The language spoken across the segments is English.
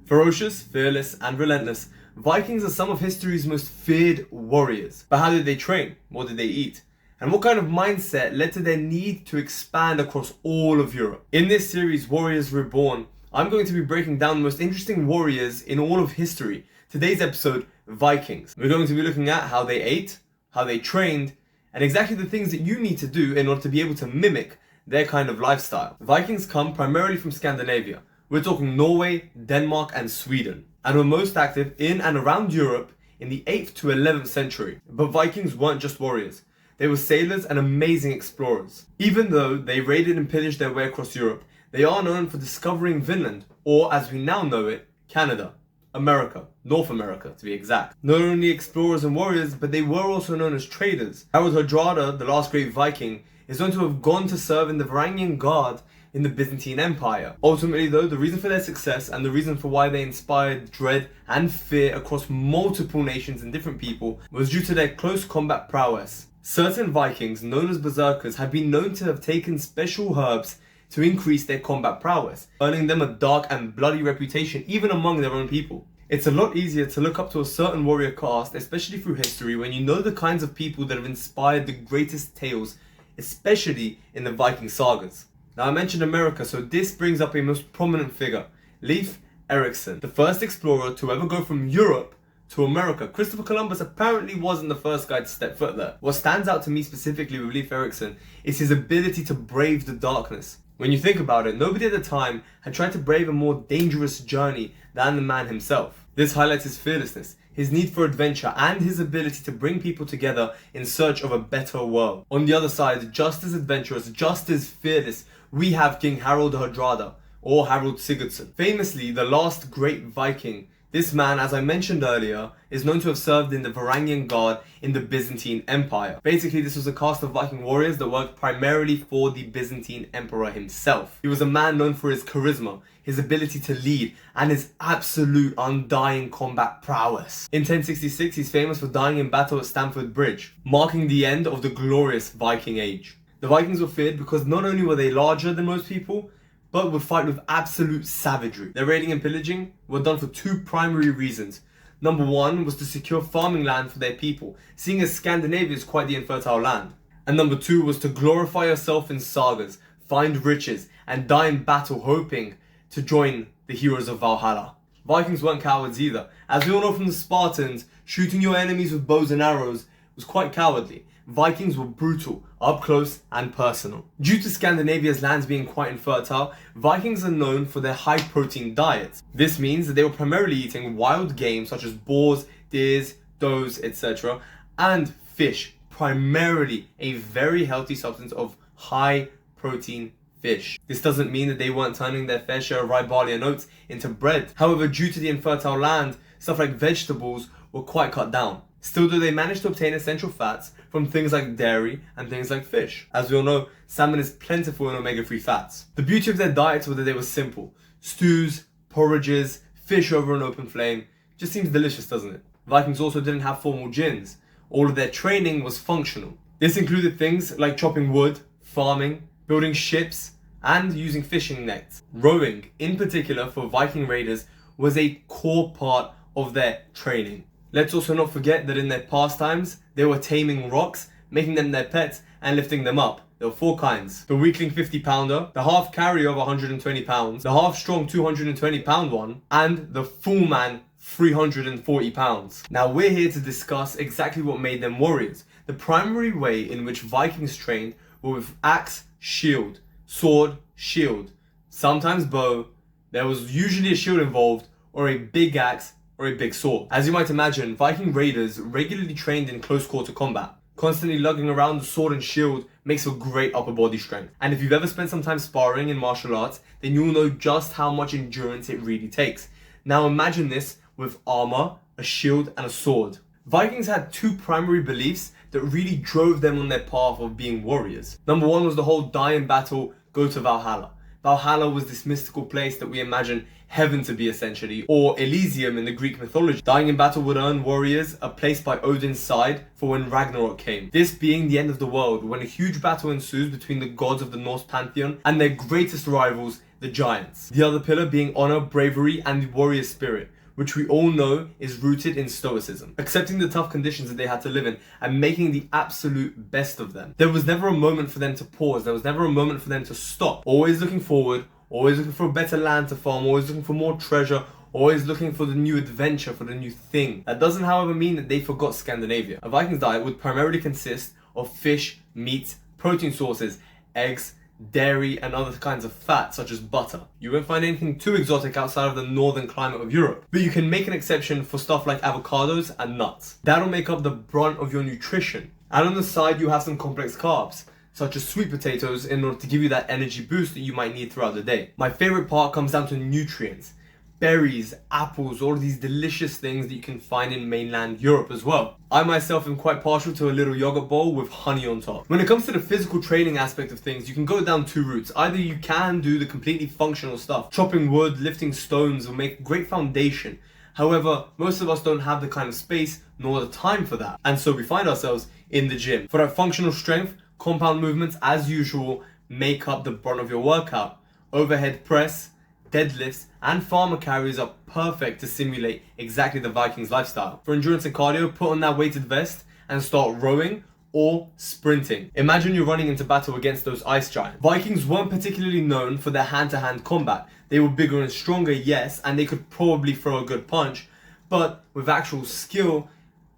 Ferocious, fearless, and relentless, Vikings are some of history's most feared warriors. But how did they train? What did they eat? And what kind of mindset led to their need to expand across all of Europe? In this series, Warriors Reborn, I'm going to be breaking down the most interesting warriors in all of history. Today's episode, Vikings. We're going to be looking at how they ate, how they trained, and exactly the things that you need to do in order to be able to mimic their kind of lifestyle. Vikings come primarily from Scandinavia. We're talking Norway, Denmark, and Sweden, and were most active in and around Europe in the 8th to 11th century. But Vikings weren't just warriors. They were sailors and amazing explorers. Even though they raided and pillaged their way across Europe, they are known for discovering Vinland, or as we now know it, Canada, America, North America to be exact. Not only explorers and warriors, but they were also known as traders. Harald Hardrada, the last great Viking, is known to have gone to serve in the Varangian Guard in the Byzantine Empire. Ultimately though, the reason for their success and the reason for why they inspired dread and fear across multiple nations and different people was due to their close combat prowess. Certain Vikings, known as berserkers, have been known to have taken special herbs to increase their combat prowess, earning them a dark and bloody reputation even among their own people. It's a lot easier to look up to a certain warrior caste, especially through history, when you know the kinds of people that have inspired the greatest tales, especially in the Viking sagas. Now I mentioned America, so this brings up a most prominent figure, Leif Erikson, the first explorer to ever go from Europe to America. Christopher Columbus apparently wasn't the first guy to step foot there. What stands out to me specifically with Leif Erikson is his ability to brave the darkness. When you think about it, nobody at the time had tried to brave a more dangerous journey than the man himself. This highlights his fearlessness, his need for adventure, and his ability to bring people together in search of a better world. On the other side, just as adventurous, just as fearless, we have King Harald Hardrada, or Harald Sigurdsson. Famously, the last great Viking, this man, as I mentioned earlier, is known to have served in the Varangian Guard in the Byzantine Empire. Basically, this was a caste of Viking warriors that worked primarily for the Byzantine Emperor himself. He was a man known for his charisma, his ability to lead, and his absolute undying combat prowess. In 1066, he's famous for dying in battle at Stamford Bridge, marking the end of the glorious Viking Age. The Vikings were feared because not only were they larger than most people, but would fight with absolute savagery. Their raiding and pillaging were done for two primary reasons. Number one was to secure farming land for their people, seeing as Scandinavia is quite the infertile land. And number two was to glorify yourself in sagas, find riches, and die in battle hoping to join the heroes of Valhalla. Vikings weren't cowards either. As we all know from the Spartans, shooting your enemies with bows and arrows was quite cowardly. Vikings were brutal, up close and personal. Due to Scandinavia's lands being quite infertile, Vikings are known for their high protein diets. This means that they were primarily eating wild game such as boars, deers, does, etc. and fish, primarily a very healthy substance of high protein fish. This doesn't mean that they weren't turning their fair share of rye, barley and oats into bread. However, due to the infertile land, stuff like vegetables were quite cut down. Still though, they managed to obtain essential fats from things like dairy and things like fish. As we all know, salmon is plentiful in omega-3 fats. The beauty of their diets was that they were simple. Stews, porridges, fish over an open flame. Just seems delicious, doesn't it? Vikings also didn't have formal gyms. All of their training was functional. This included things like chopping wood, farming, building ships, and using fishing nets. Rowing, in particular for Viking raiders, was a core part of their training. Let's also not forget that in their pastimes, they were taming rocks, making them their pets, and lifting them up. There were four kinds. The weakling 50-pounder, the half carrier of 120 pounds, the half strong 220 pound one, and the full man 340 pounds. Now we're here to discuss exactly what made them warriors. The primary way in which Vikings trained were with axe, shield, sword, shield, sometimes bow. There was usually a shield involved, or a big axe, or a big sword. As you might imagine, Viking raiders regularly trained in close quarter combat. Constantly lugging around the sword and shield makes for great upper body strength. And if you've ever spent some time sparring in martial arts, then you'll know just how much endurance it really takes. Now imagine this with armor, a shield, and a sword. Vikings had two primary beliefs that really drove them on their path of being warriors. Number one was the whole die in battle, go to Valhalla. Valhalla was this mystical place that we imagine heaven to be essentially, or Elysium in the Greek mythology. Dying in battle would earn warriors a place by Odin's side for when Ragnarok came. This being the end of the world, when a huge battle ensues between the gods of the Norse pantheon and their greatest rivals, the giants. The other pillar being honor, bravery, and the warrior spirit, which we all know is rooted in stoicism, accepting the tough conditions that they had to live in and making the absolute best of them. There was never a moment for them to pause. There was never a moment for them to stop. Always looking forward, always looking for a better land to farm, always looking for more treasure, always looking for the new adventure, for the new thing. That doesn't, however, mean that they forgot Scandinavia. A Viking's diet would primarily consist of fish, meat, protein sources, eggs, dairy, and other kinds of fat such as butter. You won't find anything too exotic outside of the northern climate of Europe, but you can make an exception for stuff like avocados and nuts. That'll make up the brunt of your nutrition. And on the side you have some complex carbs, such as sweet potatoes, in order to give you that energy boost that you might need throughout the day. My favorite part comes down to nutrients. Berries, apples, all of these delicious things that you can find in mainland Europe as well. I myself am quite partial to a little yogurt bowl with honey on top. When it comes to the physical training aspect of things, you can go down two routes. Either you can do the completely functional stuff, chopping wood, lifting stones will make a great foundation. However, most of us don't have the kind of space nor the time for that. And so we find ourselves in the gym. For that functional strength, compound movements as usual make up the brunt of your workout. Overhead press, deadlifts, and farmer carries are perfect to simulate exactly the Vikings lifestyle. For endurance and cardio, put on that weighted vest and start rowing or sprinting. Imagine you're running into battle against those ice giants. Vikings weren't particularly known for their hand-to-hand combat. They were bigger and stronger, yes, and they could probably throw a good punch, but with actual skill,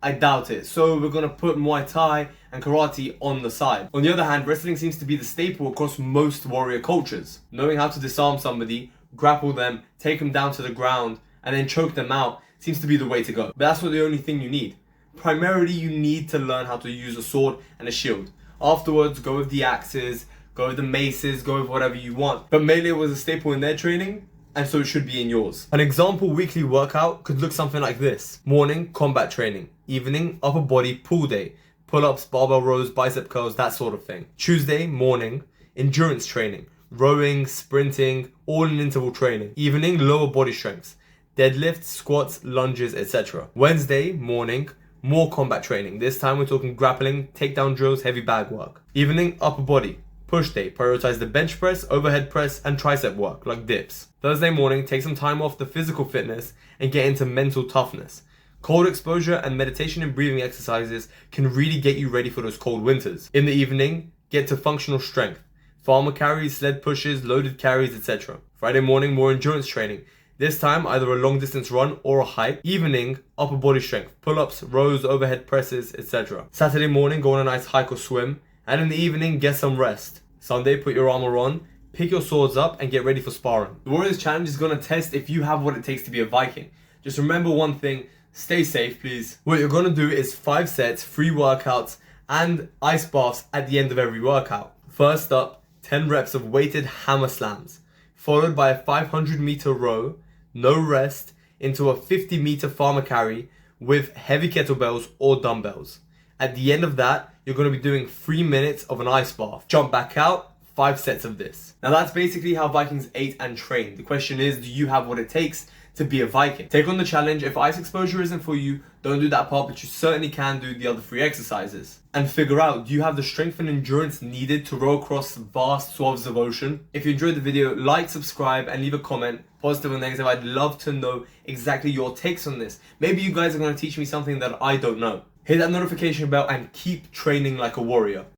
I doubt it. So we're gonna put Muay Thai and karate on the side. On the other hand, wrestling seems to be the staple across most warrior cultures. Knowing how to disarm somebody, grapple them, take them down to the ground, and then choke them out seems to be the way to go. But that's not the only thing you need. Primarily, you need to learn how to use a sword and a shield. Afterwards, go with the axes, go with the maces, go with whatever you want. But melee was a staple in their training, and so it should be in yours. An example weekly workout could look something like this. Morning, combat training. Evening, upper body pull day. Pull-ups, barbell rows, bicep curls, that sort of thing. Tuesday, morning, endurance training. Rowing, sprinting, all in interval training. Evening, lower body strengths, deadlifts, squats, lunges, etc. Wednesday, morning, more combat training. This time we're talking grappling, takedown drills, heavy bag work. Evening, upper body, push day. Prioritize the bench press, overhead press, and tricep work, like dips. Thursday morning, take some time off the physical fitness and get into mental toughness. Cold exposure and meditation and breathing exercises can really get you ready for those cold winters. In the evening, get to functional strength. Farmer carries, sled pushes, loaded carries, etc. Friday morning, more endurance training. This time, either a long distance run or a hike. Evening, upper body strength, pull-ups, rows, overhead presses, etc. Saturday morning, go on a nice hike or swim. And in the evening, get some rest. Sunday, put your armor on, pick your swords up, and get ready for sparring. The Warriors Challenge is going to test if you have what it takes to be a Viking. Just remember one thing, stay safe, please. What you're going to do is 5 sets, 3 workouts, and ice baths at the end of every workout. First up, 10 reps of weighted hammer slams, followed by a 500-meter row, no rest, into a 50-meter farmer carry with heavy kettlebells or dumbbells. At the end of that, you're going to be doing 3 minutes of an ice bath. Jump back out, 5 sets of this. Now that's basically how Vikings ate and trained. The question is, do you have what it takes to be a Viking? Take on the challenge. If ice exposure isn't for you, don't do that part, but you certainly can do the other 3 exercises. And figure out, do you have the strength and endurance needed to row across vast swaths of ocean? If you enjoyed the video, like, subscribe, and leave a comment, positive or negative. I'd love to know exactly your takes on this. Maybe you guys are going to teach me something that I don't know. Hit that notification bell and keep training like a warrior.